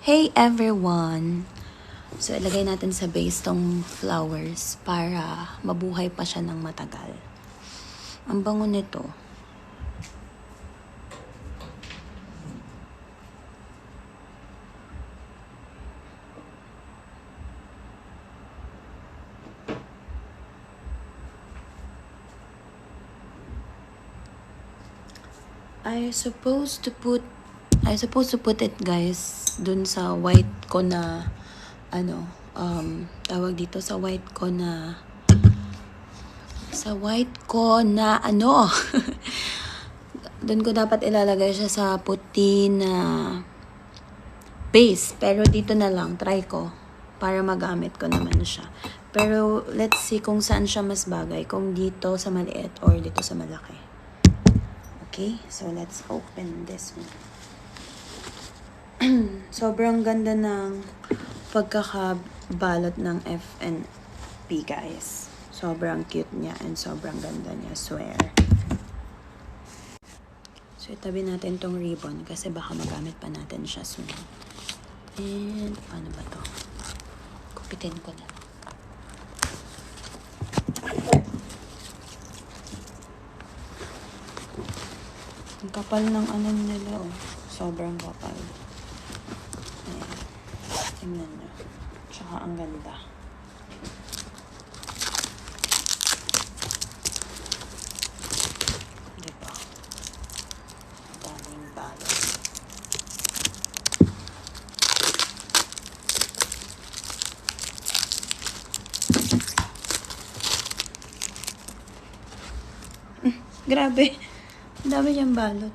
Hey everyone! So, ilagay natin sa base tong flowers para mabuhay pa siya ng matagal. Ang bango nito. I supposed to put it, guys, dun sa white ko na tawag dito sa white ko na dun ko dapat ilalagay siya sa puti na base, pero dito na lang try ko para magamit ko naman siya. Pero let's see kung saan siya mas bagay, kung dito sa maliit or dito sa malaki. Okay, so let's open this one. Sobrang ganda ng pagkakabalot ng FNP, guys. Sobrang cute niya and sobrang ganda niya, swear. So itabi natin tong ribbon kasi baka magamit pa natin siya soon. And paano ba to? Kupitin ko na. Ang kapal ng nila, oh. Sobrang kapal. Ayan. Tingnan nyo. Tsaka ang ganda. Diba? Daming balot. Grabe. Ang dami niyang balot.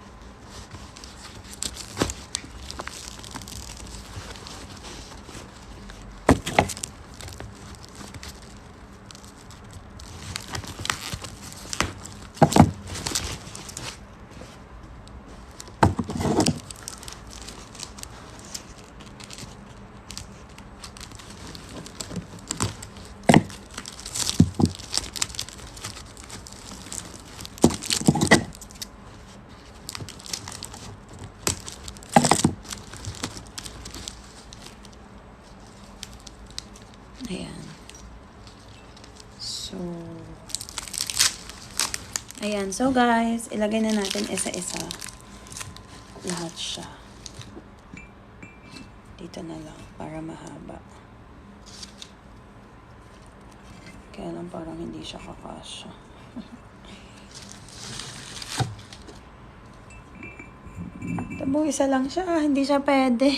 Ayan. So guys, ilagay na natin isa-isa. Lahat siya. Dito na lang para mahaba. Kaya lang parang hindi siya kakasya. Tabo, isa lang siya. Hindi siya pwede.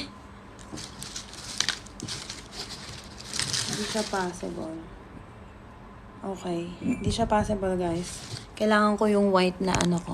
Hindi siya possible. Okay. Hindi siya possible, guys. Kailangan ko yung white na ko.